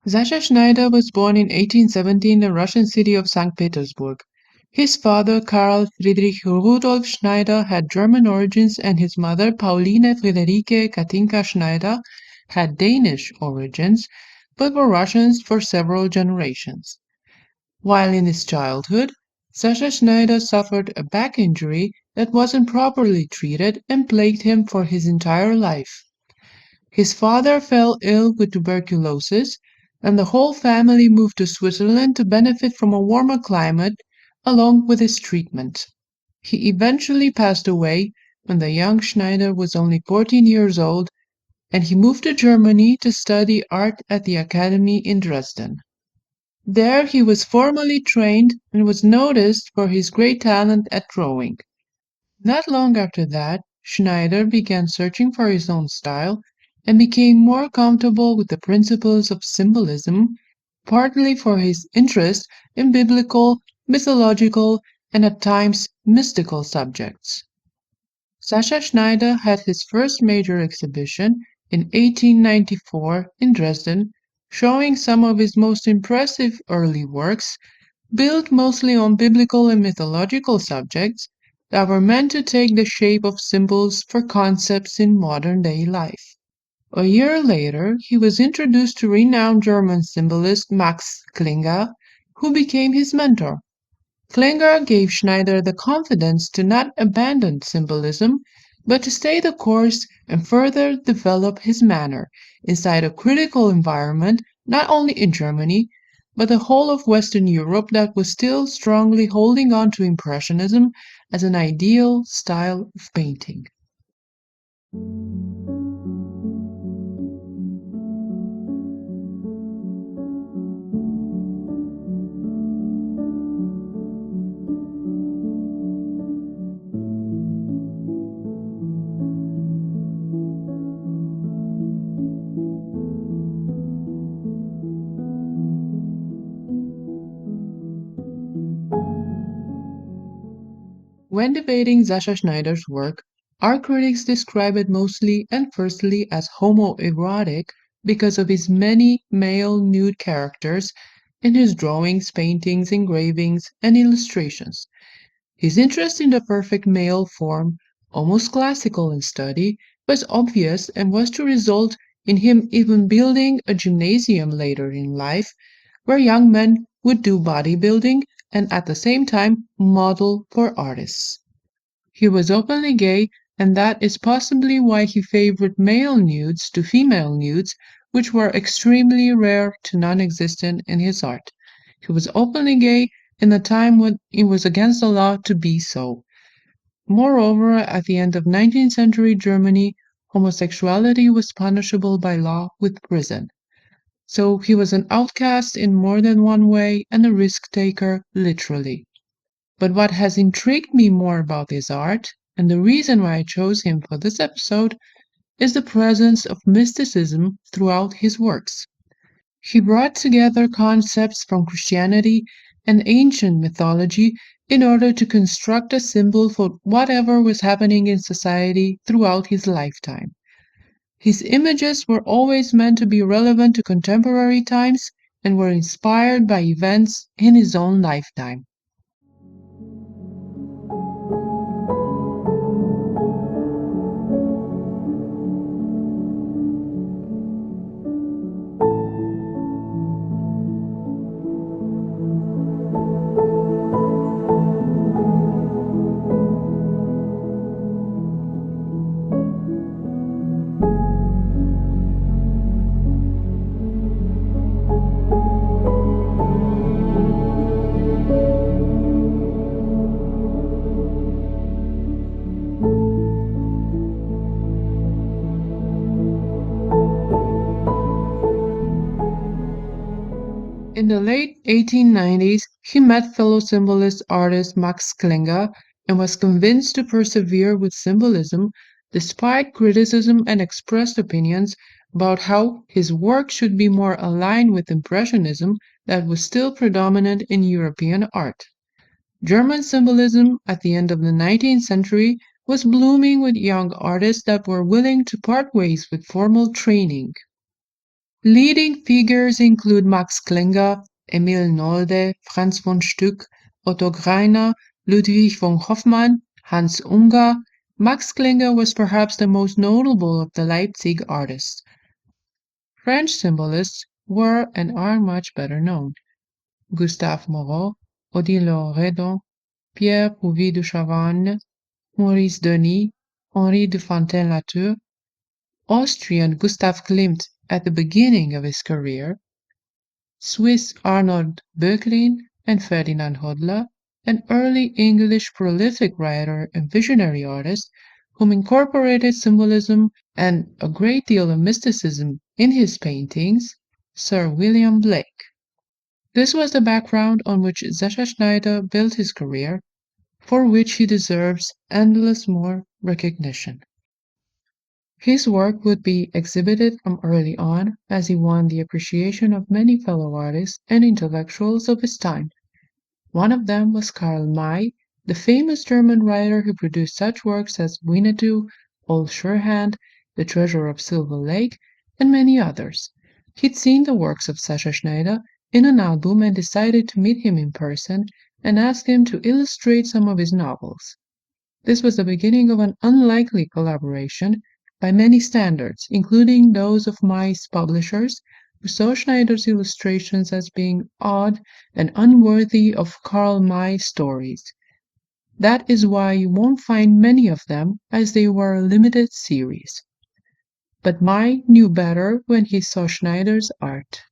Sascha Schneider was born in 1870 in the Russian city of St. Petersburg. His father, Karl Friedrich Rudolf Schneider, had German origins, and his mother, Pauline Friederike Katinka Schneider, had Danish origins, but were Russians for several generations. While in his childhood, Sascha Schneider suffered a back injury that wasn't properly treated and plagued him for his entire life. His father fell ill with tuberculosis, and the whole family moved to Switzerland to benefit from a warmer climate along with his treatment. He eventually passed away when the young Schneider was only 14 years old, and he moved to Germany to study art at the academy in Dresden. There he was formally trained and was noticed for his great talent at drawing. Not long after that, Schneider began searching for his own style and became more comfortable with the principles of symbolism, partly for his interest in biblical, mythological, and at times mystical subjects. Sascha Schneider had his first major exhibition in 1894 in Dresden, showing some of his most impressive early works, built mostly on biblical and mythological subjects that were meant to take the shape of symbols for concepts in modern-day life. A year later, he was introduced to renowned German symbolist Max Klinger, who became his mentor. Klinger gave Schneider the confidence to not abandon symbolism, but to stay the course and further develop his manner inside a critical environment not only in Germany, but the whole of Western Europe that was still strongly holding on to Impressionism as an ideal style of painting. When debating Sascha Schneider's work, art critics describe it mostly and firstly as homoerotic because of his many male nude characters in his drawings, paintings, engravings, and illustrations. His interest in the perfect male form, almost classical in study, was obvious and was to result in him even building a gymnasium later in life where young men would do bodybuilding and at the same time model for artists. He was openly gay, and that is possibly why he favored male nudes to female nudes, which were extremely rare to non-existent in his art. He was openly gay in a time when it was against the law to be so. Moreover, at the end of 19th century Germany, homosexuality was punishable by law with prison. So he was an outcast in more than one way and a risk-taker, literally. But what has intrigued me more about his art, and the reason why I chose him for this episode, is the presence of mysticism throughout his works. He brought together concepts from Christianity and ancient mythology in order to construct a symbol for whatever was happening in society throughout his lifetime. His images were always meant to be relevant to contemporary times and were inspired by events in his own lifetime. In the late 1890s, he met fellow symbolist artist Max Klinger and was convinced to persevere with symbolism despite criticism and expressed opinions about how his work should be more aligned with Impressionism that was still predominant in European art. German symbolism at the end of the 19th century was blooming with young artists that were willing to part ways with formal training. Leading figures include Max Klinger, Emil Nolde, Franz von Stuck, Otto Greiner, Ludwig von Hoffmann, Hans Unger. Max Klinger was perhaps the most notable of the Leipzig artists. French symbolists were and are much better known. Gustave Moreau, Odile Redon, Pierre Puvis de Chavannes, Maurice Denis, Henri de Fantin Latour, Austrian Gustav Klimt at the beginning of his career, Swiss Arnold Böcklin and Ferdinand Hodler, an early English prolific writer and visionary artist whom incorporated symbolism and a great deal of mysticism in his paintings, Sir William Blake. This was the background on which Sascha Schneider built his career, for which he deserves endless more recognition. His work would be exhibited from early on, as he won the appreciation of many fellow artists and intellectuals of his time. One of them was Karl May, the famous German writer who produced such works as Winnetou, Old Surehand, The Treasure of Silver Lake, and many others. He'd seen the works of Sascha Schneider in an album and decided to meet him in person and ask him to illustrate some of his novels. This was the beginning of an unlikely collaboration by many standards, including those of May's publishers, who saw Schneider's illustrations as being odd and unworthy of Karl May's stories. That is why you won't find many of them, as they were a limited series. But May knew better when he saw Schneider's art.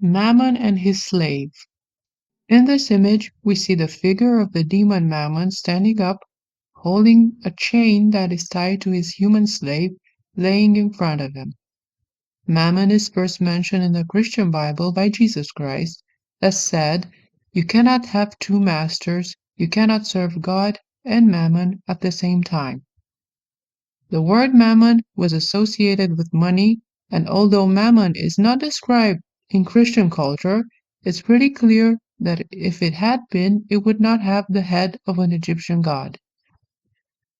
Mammon and his slave. In this image, we see the figure of the demon Mammon standing up, holding a chain that is tied to his human slave, laying in front of him. Mammon is first mentioned in the Christian Bible by Jesus Christ, that said, "You cannot have two masters, you cannot serve God and Mammon at the same time." The word Mammon was associated with money, and although Mammon is not described in Christian culture, it's pretty clear that if it had been, it would not have the head of an Egyptian god.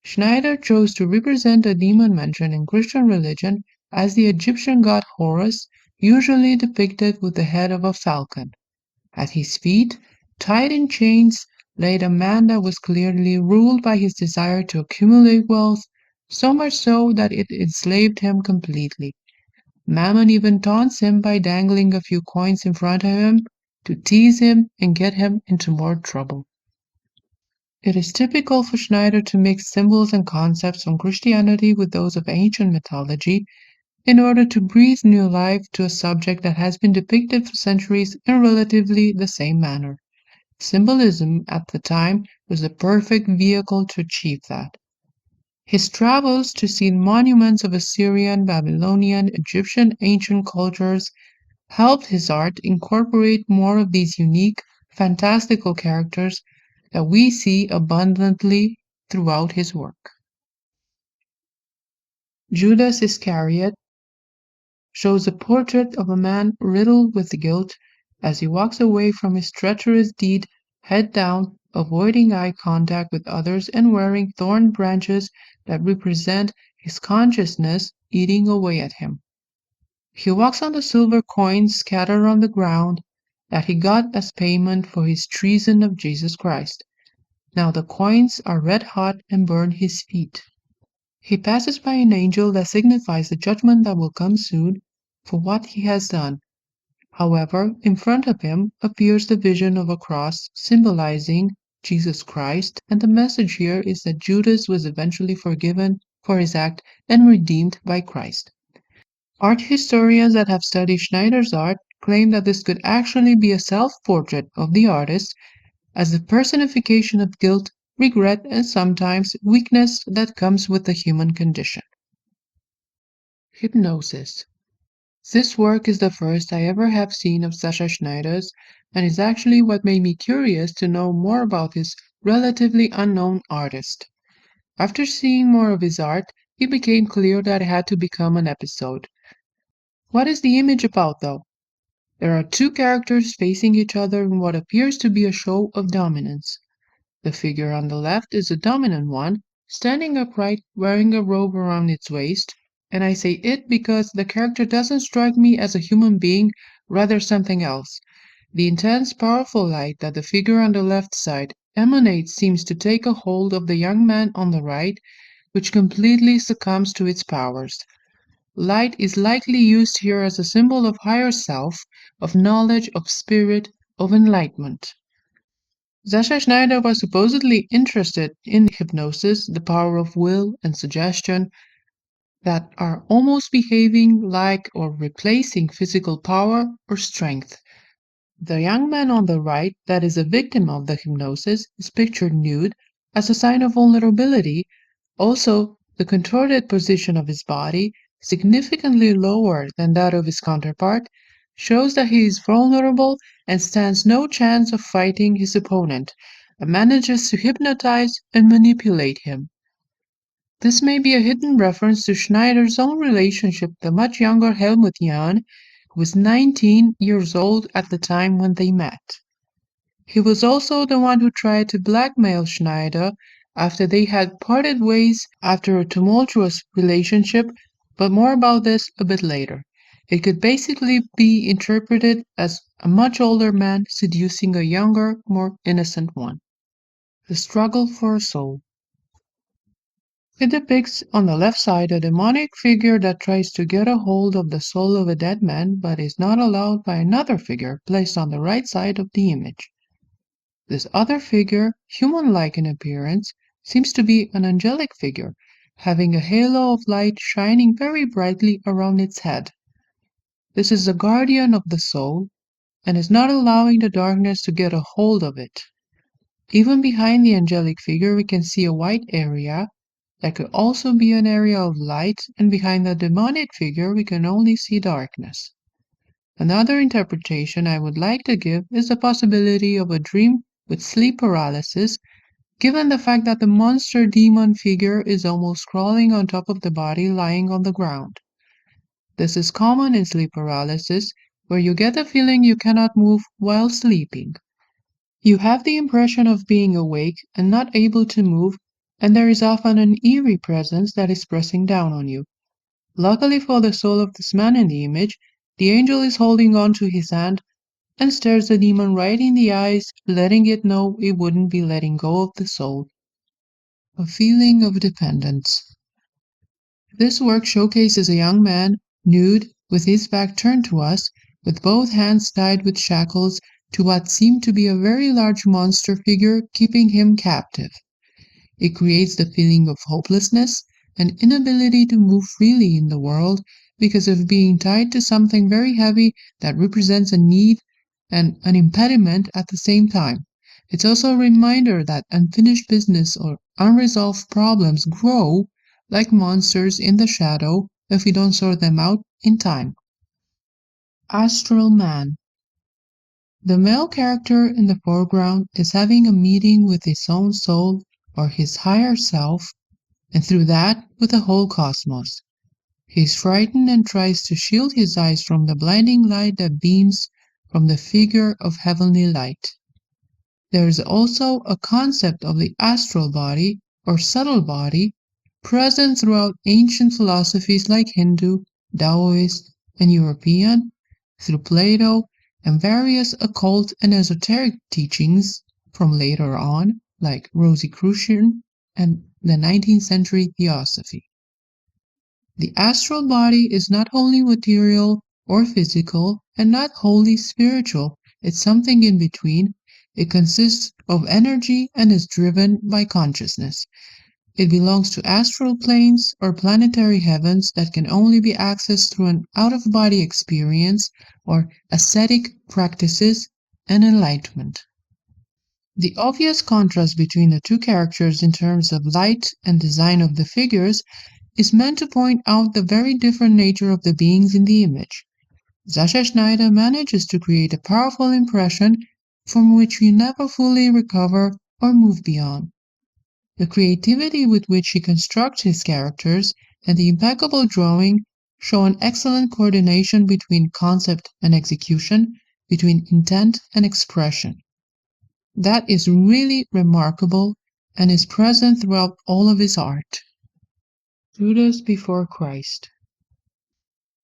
Schneider chose to represent a demon mentioned in Christian religion as the Egyptian god Horus, usually depicted with the head of a falcon. At his feet, tied in chains, lay a man that was clearly ruled by his desire to accumulate wealth, so much so that it enslaved him completely. Mammon even taunts him by dangling a few coins in front of him to tease him and get him into more trouble. It is typical for Schneider to mix symbols and concepts from Christianity with those of ancient mythology in order to breathe new life to a subject that has been depicted for centuries in relatively the same manner. Symbolism at the time was the perfect vehicle to achieve that. His travels to see monuments of Assyrian, Babylonian, Egyptian ancient cultures helped his art incorporate more of these unique, fantastical characters that we see abundantly throughout his work. Judas Iscariot shows a portrait of a man riddled with guilt as he walks away from his treacherous deed, head down, avoiding eye contact with others and wearing thorn branches that represent his consciousness eating away at him. He walks on the silver coins scattered on the ground that he got as payment for his treason of Jesus Christ. Now the coins are red hot and burn his feet. He passes by an angel that signifies the judgment that will come soon for what he has done. However, in front of him appears the vision of a cross symbolizing Jesus Christ, and the message here is that Judas was eventually forgiven for his act and redeemed by Christ. Art historians that have studied Schneider's art claim that this could actually be a self-portrait of the artist as the personification of guilt, regret, and sometimes weakness that comes with the human condition. Hypnosis. This work is the first I ever have seen of Sascha Schneider's, and is actually what made me curious to know more about this relatively unknown artist. After seeing more of his art, it became clear that it had to become an episode. What is the image about, though? There are two characters facing each other in what appears to be a show of dominance. The figure on the left is the dominant one, standing upright, wearing a robe around its waist, and I say it because the character doesn't strike me as a human being, rather something else. The intense, powerful light that the figure on the left side emanates seems to take a hold of the young man on the right, which completely succumbs to its powers. Light is likely used here as a symbol of higher self, of knowledge, of spirit, of enlightenment. Sascha Schneider was supposedly interested in hypnosis, the power of will and suggestion that are almost behaving like or replacing physical power or strength. The young man on the right, that is a victim of the hypnosis, is pictured nude as a sign of vulnerability. Also, the contorted position of his body, significantly lower than that of his counterpart, shows that he is vulnerable and stands no chance of fighting his opponent, and manages to hypnotize and manipulate him. This may be a hidden reference to Schneider's own relationship with the much younger Helmut Jahn, who was 19 years old at the time when they met. He was also the one who tried to blackmail Schneider after they had parted ways after a tumultuous relationship, but more about this a bit later. It could basically be interpreted as a much older man seducing a younger, more innocent one. The struggle for a soul. It depicts on the left side a demonic figure that tries to get a hold of the soul of a dead man but is not allowed by another figure placed on the right side of the image. This other figure, human-like in appearance, seems to be an angelic figure, having a halo of light shining very brightly around its head. This is the guardian of the soul, and is not allowing the darkness to get a hold of it. Even behind the angelic figure we can see a white area that could also be an area of light, and behind the demonic figure we can only see darkness. Another interpretation I would like to give is the possibility of a dream with sleep paralysis, given the fact that the monster demon figure is almost crawling on top of the body lying on the ground. This is common in sleep paralysis, where you get the feeling you cannot move while sleeping. You have the impression of being awake and not able to move, and there is often an eerie presence that is pressing down on you. Luckily for the soul of this man in the image, the angel is holding on to his hand and stares the demon right in the eyes, letting it know it wouldn't be letting go of the soul. A feeling of dependence. This work showcases a young man, nude, with his back turned to us, with both hands tied with shackles to what seemed to be a very large monster figure keeping him captive. It creates the feeling of hopelessness and inability to move freely in the world because of being tied to something very heavy that represents a need and an impediment at the same time. It's also a reminder that unfinished business or unresolved problems grow like monsters in the shadow if we don't sort them out in time. Astral Man. The male character in the foreground is having a meeting with his own soul or his higher self, and through that with the whole cosmos. He is frightened and tries to shield his eyes from the blinding light that beams from the figure of heavenly light. There is also a concept of the astral body or subtle body present throughout ancient philosophies like Hindu, Taoist, and European, through Plato and various occult and esoteric teachings from later on, like Rosicrucian and the 19th century Theosophy. The astral body is not wholly material or physical and not wholly spiritual. It's something in between. It consists of energy and is driven by consciousness. It belongs to astral planes or planetary heavens that can only be accessed through an out-of-body experience or ascetic practices and enlightenment. The obvious contrast between the two characters in terms of light and design of the figures is meant to point out the very different nature of the beings in the image. Sascha Schneider manages to create a powerful impression from which we never fully recover or move beyond. The creativity with which he constructs his characters and the impeccable drawing show an excellent coordination between concept and execution, between intent and expression. That is really remarkable and is present throughout all of his art. Judas before Christ.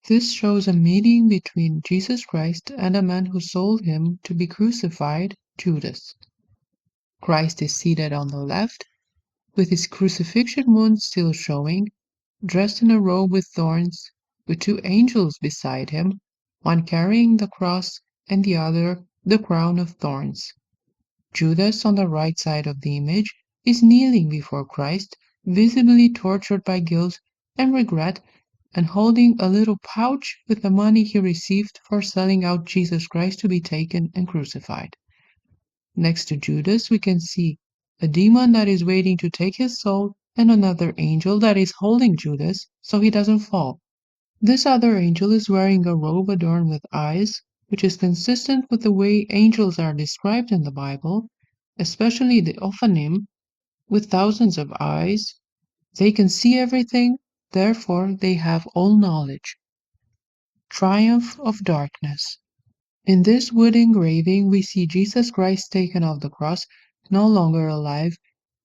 This shows a meeting between Jesus Christ and a man who sold him to be crucified, Judas. Christ is seated on the left, with his crucifixion wound still showing, dressed in a robe with thorns, with two angels beside him, one carrying the cross and the other the crown of thorns. Judas, on the right side of the image, is kneeling before Christ, visibly tortured by guilt and regret, and holding a little pouch with the money he received for selling out Jesus Christ to be taken and crucified. Next to Judas, we can see a demon that is waiting to take his soul and another angel that is holding Judas so he doesn't fall. This other angel is wearing a robe adorned with eyes, which is consistent with the way angels are described in the Bible, especially the Ophanim, with thousands of eyes. They can see everything, therefore they have all knowledge. Triumph of darkness. In this wood engraving we see Jesus Christ taken off the cross, no longer alive,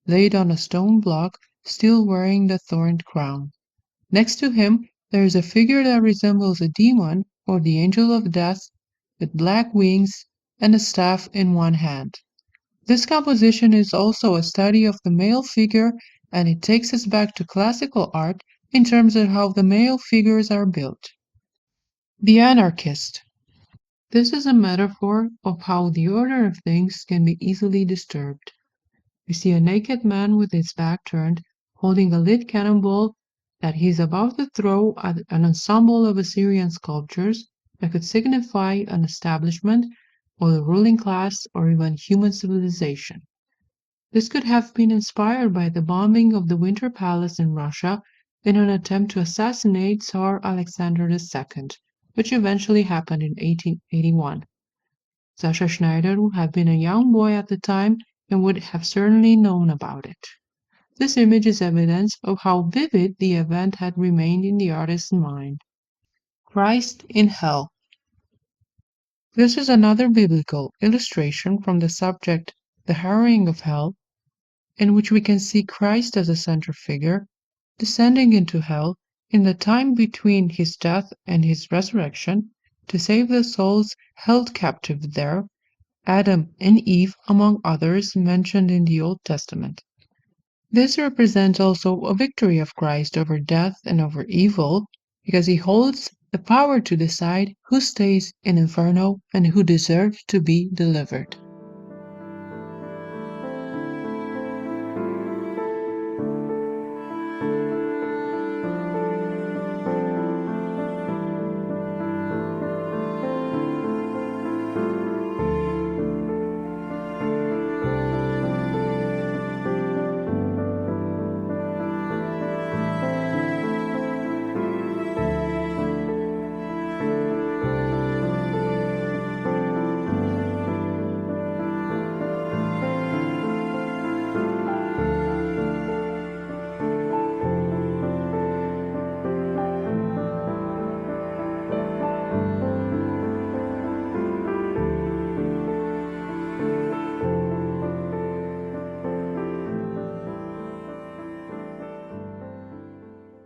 laid on a stone block, still wearing the thorned crown. Next to him there is a figure that resembles a demon or the angel of death, with black wings and a staff in one hand. This composition is also a study of the male figure, and it takes us back to classical art in terms of how the male figures are built. The Anarchist. This is a metaphor of how the order of things can be easily disturbed. We see a naked man with his back turned, holding a lit cannonball that he is about to throw at an ensemble of Assyrian sculptures that could signify an establishment or the ruling class or even human civilization. This could have been inspired by the bombing of the Winter Palace in Russia in an attempt to assassinate Tsar Alexander II, which eventually happened in 1881. Sascha Schneider, who had been a young boy at the time and would have certainly known about it. This image is evidence of how vivid the event had remained in the artist's mind. Christ in Hell. This is another biblical illustration from the subject The Harrowing of Hell, in which we can see Christ as a central figure, descending into hell in the time between his death and his resurrection to save the souls held captive there, Adam and Eve among others mentioned in the Old Testament. This represents also a victory of Christ over death and over evil, because he holds the power to decide who stays in Inferno and who deserves to be delivered.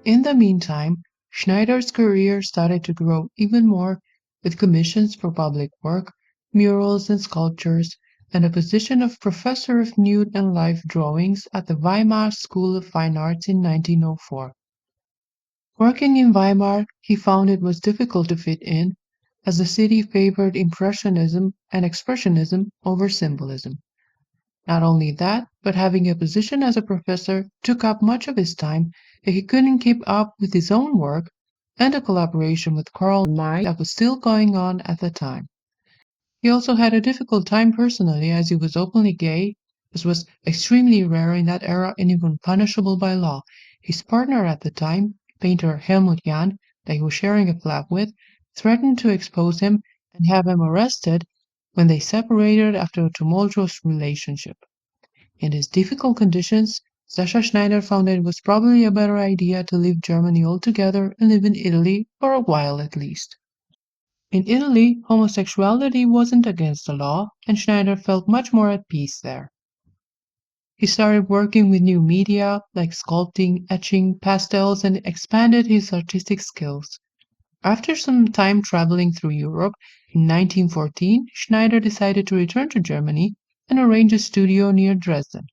In the meantime, Schneider's career started to grow even more, with commissions for public work, murals and sculptures, and a position of professor of nude and life drawings at the Weimar School of Fine Arts in 1904. Working in Weimar, he found it was difficult to fit in, as the city favored Impressionism and Expressionism over symbolism. Not only that, but having a position as a professor took up much of his time, and he couldn't keep up with his own work and a collaboration with Karl May that was still going on at the time. He also had a difficult time personally, as he was openly gay, as was extremely rare in that era and even punishable by law. His partner at the time, painter Helmut Jahn, that he was sharing a flat with, threatened to expose him and have him arrested when they separated after a tumultuous relationship. In these difficult conditions, Sascha Schneider found that it was probably a better idea to leave Germany altogether and live in Italy, for a while at least. In Italy, homosexuality wasn't against the law, and Schneider felt much more at peace there. He started working with new media, like sculpting, etching, pastels, and expanded his artistic skills. After some time traveling through Europe, in 1914, Schneider decided to return to Germany and arrange a studio near Dresden.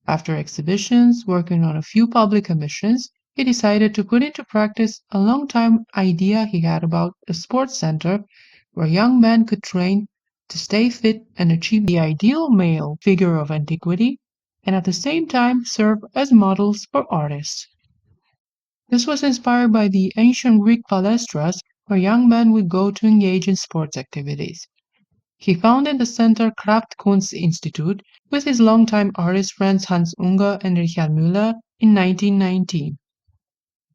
After exhibitions, working on a few public commissions, he decided to put into practice a long-time idea he had about a sports center where young men could train to stay fit and achieve the ideal male figure of antiquity, and at the same time serve as models for artists. This was inspired by the ancient Greek palestras, where young men would go to engage in sports activities. He founded the Center Kraftkunstinstitut with his longtime artist friends Hans Unger and Richard Müller in 1919.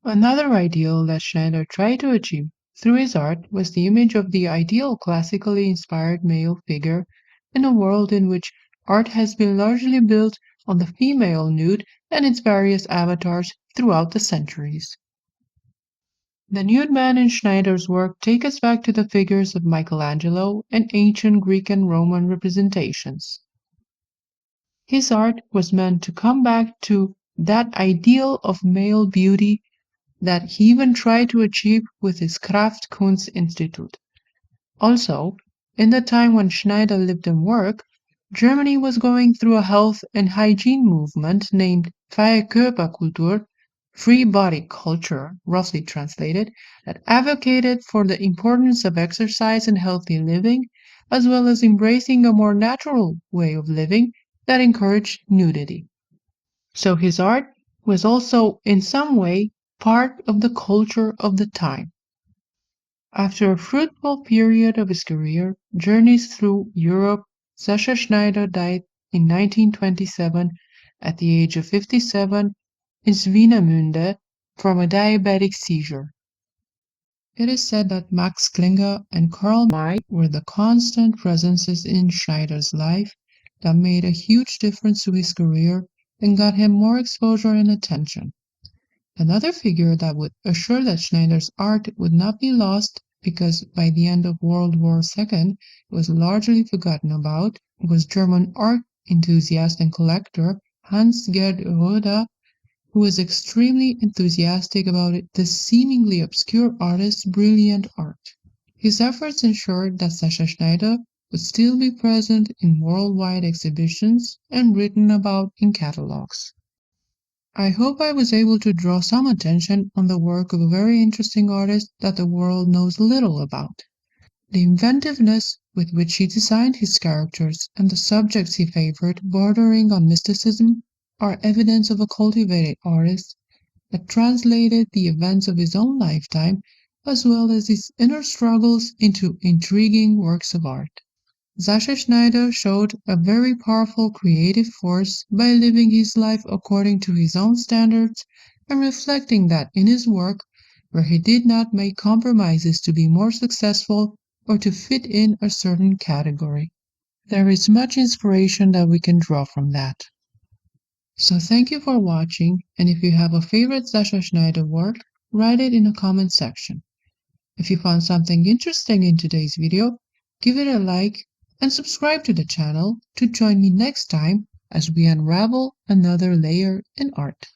Another ideal that Schneider tried to achieve through his art was the image of the ideal classically inspired male figure in a world in which art has been largely built on the female nude and its various avatars throughout the centuries. The nude man in Schneider's work take us back to the figures of Michelangelo and ancient Greek and Roman representations. His art was meant to come back to that ideal of male beauty that he even tried to achieve with his Kraftkunstinstitut. Also, in the time when Schneider lived and worked, Germany was going through a health and hygiene movement named Freie Körperkultur, free body culture, roughly translated, that advocated for the importance of exercise and healthy living, as well as embracing a more natural way of living that encouraged nudity. So his art was also, in some way, part of the culture of the time. After a fruitful period of his career, journeys through Europe, Sascha Schneider died in 1927 at the age of 57 in Swinemünde from a diabetic seizure. It is said that Max Klinger and Karl May were the constant presences in Schneider's life that made a huge difference to his career and got him more exposure and attention. Another figure that would assure that Schneider's art would not be lost because by the end of World War II it was largely forgotten about was German art enthusiast and collector Hans-Gerd Roeder, who was extremely enthusiastic about this seemingly obscure artist's brilliant art. His efforts ensured that Sascha Schneider would still be present in worldwide exhibitions and written about in catalogs. I hope I was able to draw some attention on the work of a very interesting artist that the world knows little about. The inventiveness with which he designed his characters and the subjects he favored bordering on mysticism are evidence of a cultivated artist that translated the events of his own lifetime as well as his inner struggles into intriguing works of art. Sascha Schneider showed a very powerful creative force by living his life according to his own standards and reflecting that in his work, where he did not make compromises to be more successful or to fit in a certain category. There is much inspiration that we can draw from that. So thank you for watching, and if you have a favorite Sascha Schneider work, write it in the comment section. If you found something interesting in today's video, give it a like and subscribe to the channel to join me next time as we unravel another layer in art.